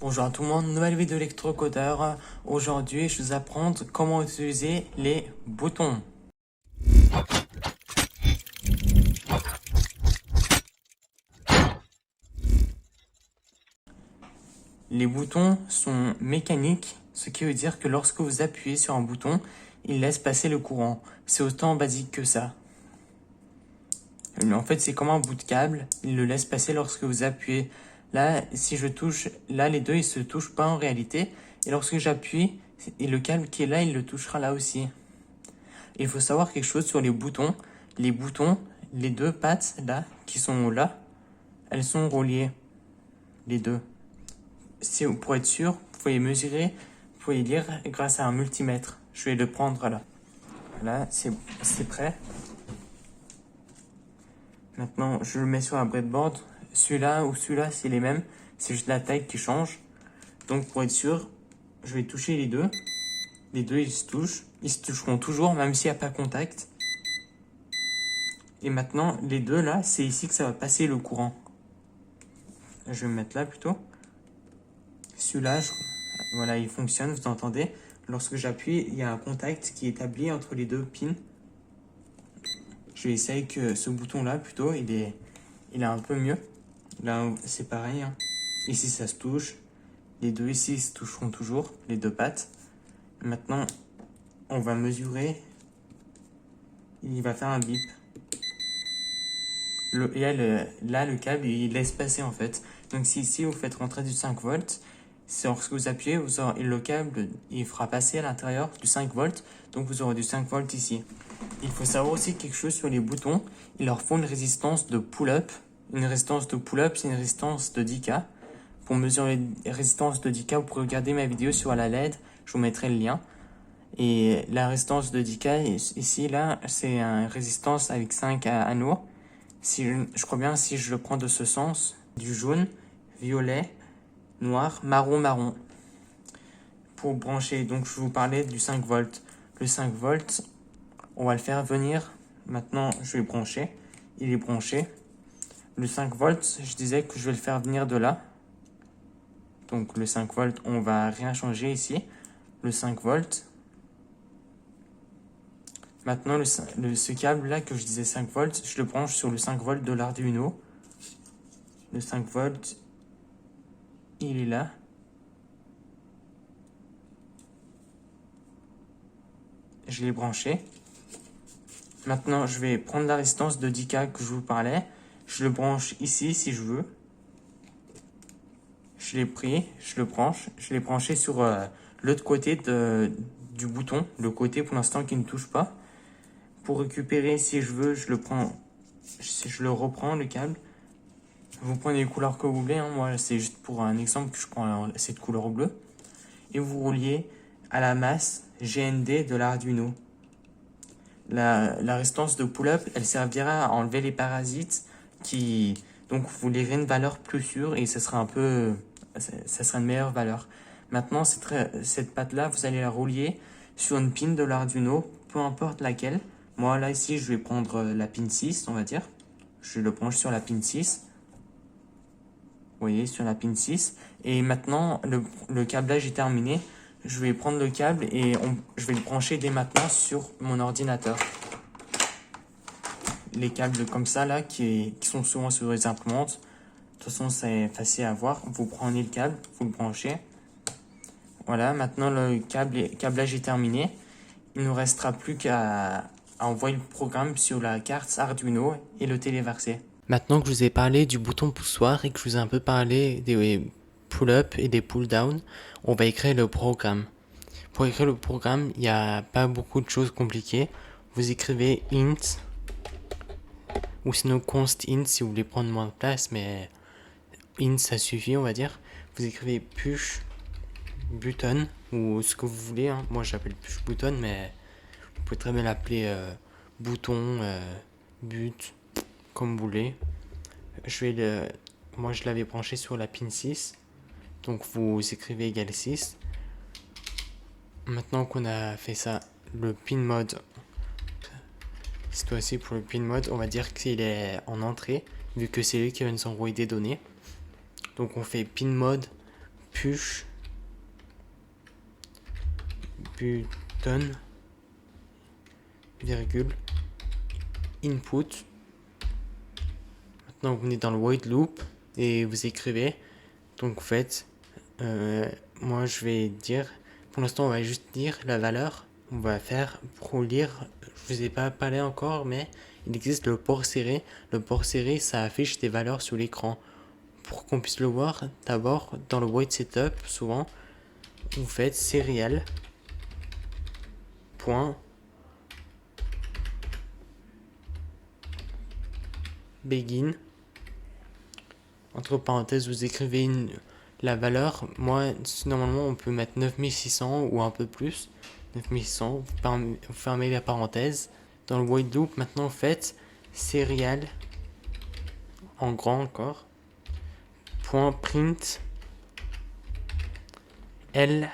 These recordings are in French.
Bonjour à tout le monde, nouvelle vidéo électrocodeur. Aujourd'hui, je vais vous apprendre comment utiliser les boutons. Les boutons sont mécaniques, ce qui veut dire que lorsque vous appuyez sur un bouton, il laisse passer le courant. C'est autant basique que ça. En fait, c'est comme un bout de câble, il le laisse passer lorsque vous appuyez. Là, si je touche, là, les deux, ils se touchent pas en réalité. Et lorsque j'appuie, et le câble qui est là, il le touchera là aussi. Il faut savoir quelque chose sur les boutons. Les boutons, les deux pattes là, qui sont là, elles sont reliées. Les deux. Pour être sûr, vous pouvez mesurer, vous pouvez lire grâce à un multimètre. Je vais le prendre là. Voilà, c'est prêt. Maintenant, je le mets sur un breadboard. Celui-là ou celui-là, c'est les mêmes. C'est juste la taille qui change. Donc, pour être sûr, je vais toucher les deux. Les deux, ils se touchent. Ils se toucheront toujours, même s'il n'y a pas contact. Et maintenant, les deux, là, c'est ici que ça va passer le courant. Je vais me mettre là, plutôt. Celui-là, voilà, il fonctionne, vous entendez. Lorsque j'appuie, il y a un contact qui est établi entre les deux pins. Je vais essayer que ce bouton-là, plutôt, il est un peu mieux. Là, c'est pareil. Hein. Ici, ça se touche. Les deux ici se toucheront toujours, les deux pattes. Maintenant, on va mesurer. Il va faire un bip. Là, le câble, il laisse passer en fait. Donc, si ici, vous faites rentrer du 5 volts, lorsque vous appuyez, le câble, il fera passer à l'intérieur du 5 volts. Donc, vous aurez du 5 volts ici. Il faut savoir aussi quelque chose sur les boutons. Ils leur font une résistance de pull-up. Une résistance de pull-up, c'est une résistance de 10K. Pour mesurer les résistances de 10K, vous pourrez regarder ma vidéo sur la LED. Je vous mettrai le lien. Et la résistance de 10K, ici, là, c'est une résistance avec 5 anneaux. Je crois bien, si je le prends de ce sens, du jaune, violet, noir, marron, marron. Pour brancher, donc je vous parlais du 5 volts. Le 5 volts, on va le faire venir. Maintenant, je vais le brancher. Il est branché. Le 5 volts, je disais que je vais le faire venir de là. Donc le 5 volts, on va rien changer ici. Le 5 volts. Maintenant, ce câble là que je disais 5 volts, je le branche sur le 5 volts de l'Arduino. Le 5 volts, il est là. Je l'ai branché. Maintenant, je vais prendre la résistance de 10K que je vous parlais. Je le branche ici si je veux. Je l'ai pris, je le branche. Je l'ai branché sur l'autre côté du bouton. Le côté pour l'instant qui ne touche pas. Pour récupérer, si je veux, je le reprends, le câble. Vous prenez les couleurs que vous voulez. Hein. Moi, c'est juste pour un exemple que je prends cette couleur bleue. Et vous reliez à la masse GND de l'Arduino. La résistance de pull-up, elle servira à enlever les parasites donc vous lirez une valeur plus sûre et ça sera ça sera une meilleure valeur. Maintenant, cette patte-là, vous allez la relier sur une pin de l'Arduino, peu importe laquelle. Moi, là, ici, je vais prendre la pin 6, on va dire. Je le branche sur la pin 6. Vous voyez, sur la pin 6. Et maintenant, le câblage est terminé. Je vais prendre le câble et je vais le brancher dès maintenant sur mon ordinateur. Les câbles comme ça, là, qui sont souvent sur les imprimantes. De toute façon, c'est facile à voir. Vous prenez le câble, vous le branchez. Voilà, maintenant le câblage est terminé. Il ne nous restera plus qu'à envoyer le programme sur la carte Arduino et le téléverser. Maintenant que je vous ai parlé du bouton poussoir et que je vous ai un peu parlé des pull-up et des pull-down, on va écrire le programme. Pour écrire le programme, il n'y a pas beaucoup de choses compliquées. Vous écrivez int, ou sinon const int si vous voulez prendre moins de place, mais int ça suffit, on va dire. Vous écrivez push button ou ce que vous voulez. Hein. Moi j'appelle push button, mais vous pouvez très bien l'appeler bouton, but, comme vous voulez. Moi je l'avais branché sur la pin 6, donc vous écrivez égal 6. Maintenant qu'on a fait ça, le pin mode, cette fois-ci pour le pin mode, on va dire qu'il est en entrée, vu que c'est lui qui va nous envoyer des données. Donc on fait pin mode push button virgule input. Maintenant vous venez dans le while loop et vous écrivez. Donc vous faites moi je vais dire, pour l'instant on va juste dire la valeur. On va faire pour lire, je vous ai pas parlé encore, mais il existe le port serré. Le port serré, ça affiche des valeurs sur l'écran. Pour qu'on puisse le voir, d'abord dans le white setup, souvent vous faites serial point begin, entre parenthèses vous écrivez la valeur. Moi normalement on peut mettre 9600 ou un peu plus, 9600, vous fermez la parenthèse. Dans le while loop maintenant vous faites serial en grand encore point print l.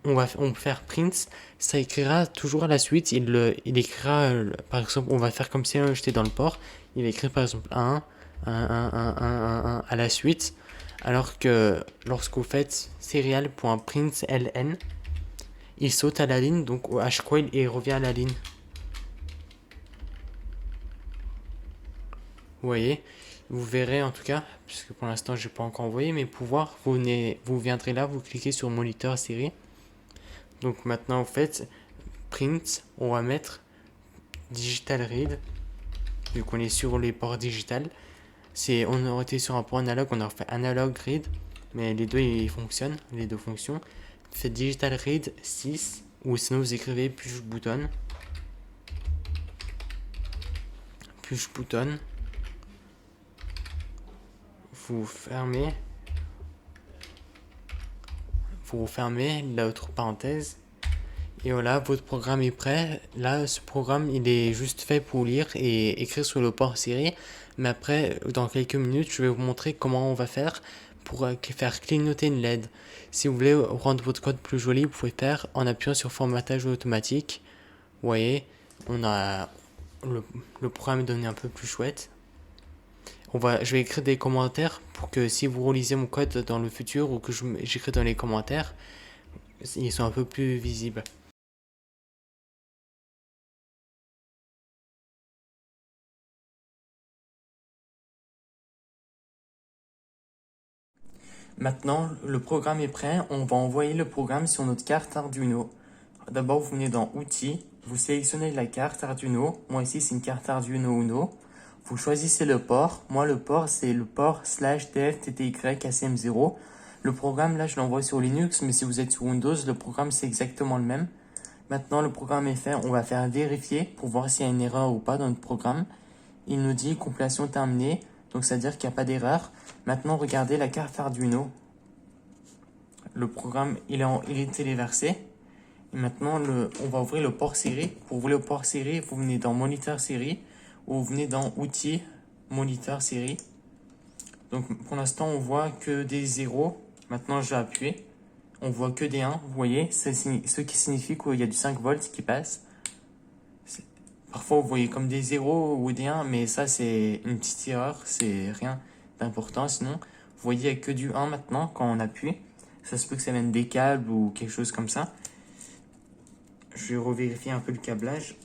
On va faire print, ça écrira toujours à la suite. Il écrira par exemple, on va faire comme si j'étais dans le port, il va écrire par exemple 1 à la suite, alors que lorsque vous faites serial.println, il saute à la ligne, donc à chaque fois il revient à la ligne. Vous voyez, vous verrez en tout cas, puisque pour l'instant je n'ai pas encore envoyé, mais pour voir, vous viendrez là, vous cliquez sur moniteur série. Donc maintenant vous faites print, on va mettre digital read, vu qu'on est sur les ports digital. On aurait été sur un port analogue, on aurait fait analog read, mais les deux ils fonctionnent, les deux fonctions. Vous faites digital read 6, ou sinon vous écrivez push button. Push button. Vous fermez l'autre parenthèse. Et voilà, votre programme est prêt. Là, ce programme, il est juste fait pour lire et écrire sur le port série. Mais après, dans quelques minutes, je vais vous montrer comment on va faire pour faire clignoter une LED. Si vous voulez rendre votre code plus joli, vous pouvez faire en appuyant sur formatage automatique. Vous voyez, on a le programme est devenu un peu plus chouette. Je vais écrire des commentaires pour que si vous relisez mon code dans le futur ou que j'écris dans les commentaires, ils sont un peu plus visibles. Maintenant, le programme est prêt. On va envoyer le programme sur notre carte Arduino. D'abord, vous venez dans Outils, vous sélectionnez la carte Arduino. Moi ici, c'est une carte Arduino Uno. Vous choisissez le port. Moi, le port, c'est le port /TFTTY-ACM0. Le programme, là, je l'envoie sur Linux, mais si vous êtes sur Windows, le programme, c'est exactement le même. Maintenant, le programme est fait. On va faire vérifier pour voir s'il y a une erreur ou pas dans notre programme. Il nous dit compilation terminée. Donc, c'est-à-dire qu'il n'y a pas d'erreur. Maintenant, regardez la carte Arduino. Le programme, il est téléversé. Et maintenant, on va ouvrir le port série. Pour ouvrir le port série, vous venez dans Moniteur série ou vous venez dans Outils, Moniteur série. Donc, pour l'instant, on voit que des 0. Maintenant, je vais appuyer. On voit que des 1. Vous voyez, c'est ce qui signifie qu'il y a du 5 volts qui passe. Parfois, vous voyez comme des 0 ou des 1, mais ça, c'est une petite erreur. C'est rien d'important. Sinon, vous voyez, il n'y a que du 1 maintenant quand on appuie. Ça se peut que ça vienne des câbles ou quelque chose comme ça. Je vais revérifier un peu le câblage.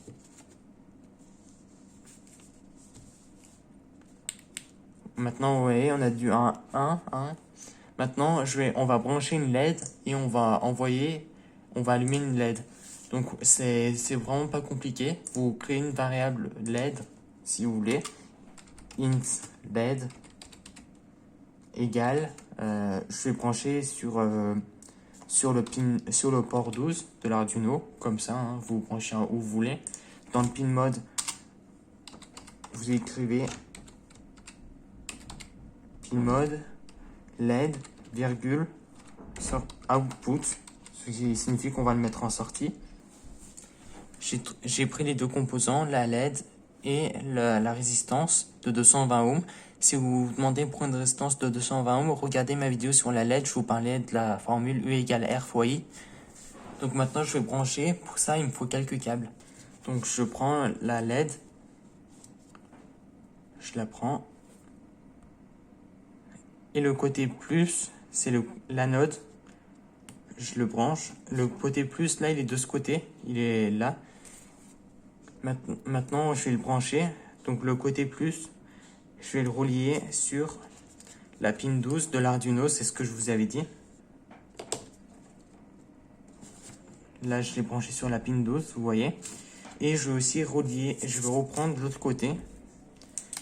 Maintenant, vous voyez, on a du 1. Maintenant, on va brancher une LED et on va allumer une LED. Donc, c'est vraiment pas compliqué. Vous créez une variable LED, si vous voulez. Int LED égale, je vais brancher sur le port 12 de l'Arduino, comme ça, hein, vous branchez où vous voulez. Dans le pin mode, vous écrivez pin mode LED, virgule, output, ce qui signifie qu'on va le mettre en sortie. J'ai pris les deux composants, la LED et la résistance de 220 ohms. Si vous vous demandez pour une résistance de 220 ohms, regardez ma vidéo sur la LED, je vous parlais de la formule U égale R fois I. Donc maintenant je vais brancher, pour ça il me faut quelques câbles. Donc je prends la LED, je la prends. Et le côté plus, c'est l'anode. je le branche. Le côté plus, là, il est de ce côté. Il est là. Maintenant, je vais le brancher. Donc, le côté plus, je vais le relier sur la pin 12 de l'Arduino. C'est ce que je vous avais dit. Là, je l'ai branché sur la pin 12, vous voyez. Et je vais aussi relier, je vais reprendre de l'autre côté.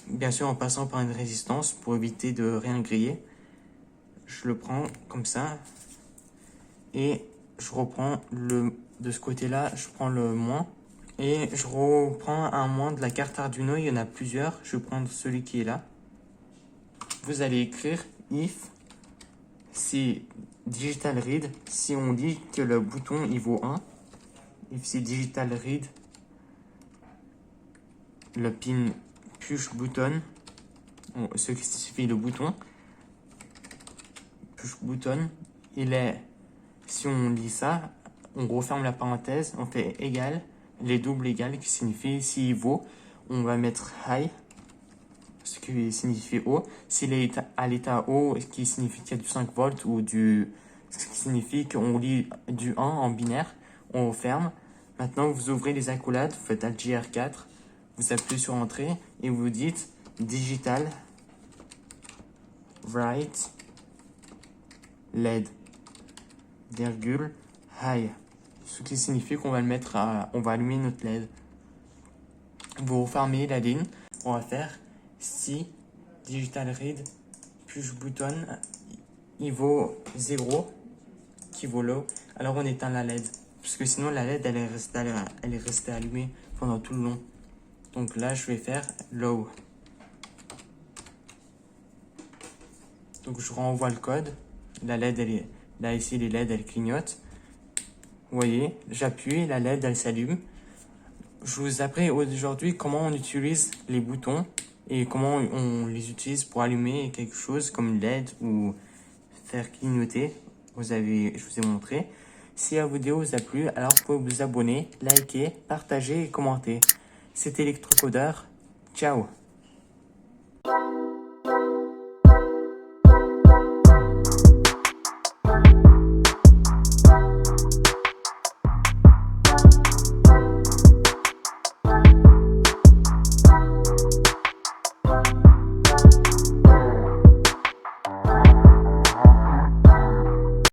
Bien sûr, en passant par une résistance pour éviter de rien griller. Je le prends comme ça. Et je reprends de ce côté-là, je prends le moins. Et je reprends un moins de la carte Arduino, il y en a plusieurs. Je vais prendre celui qui est là. Vous allez écrire if si digital read, si on dit que le bouton il vaut 1. If si digital read, le pin push button, ce qui signifie le bouton, push button, il est, si on lit ça, on referme la parenthèse, on fait égal, les doubles égales qui signifie s'il vaut, on va mettre high, ce qui signifie haut. S'il est à l'état haut, ce qui signifie qu'il y a du 5 volts ou ce qui signifie qu'on lit du 1 en binaire, on ferme. Maintenant, vous ouvrez les accolades, vous faites Alt JR4, vous appuyez sur Entrée et vous dites Digital Write LED, virgule, high. Ce qui signifie qu'on va le mettre on va allumer notre LED. Vous refermez la ligne, on va faire si digital read push button il vaut 0 qui vaut low, alors on éteint la LED parce que sinon la LED elle est restée allumée pendant tout le long. Donc là je vais faire low. Donc je renvoie le code, la LED elle est là, ici les LED elles clignotent. Vous voyez, j'appuie, la LED elle s'allume. Je vous apprends aujourd'hui comment on utilise les boutons et comment on les utilise pour allumer quelque chose comme une LED ou faire clignoter. Je vous ai montré. Si la vidéo vous a plu, alors vous pouvez vous abonner, liker, partager et commenter. C'était Electrocodeur. Ciao!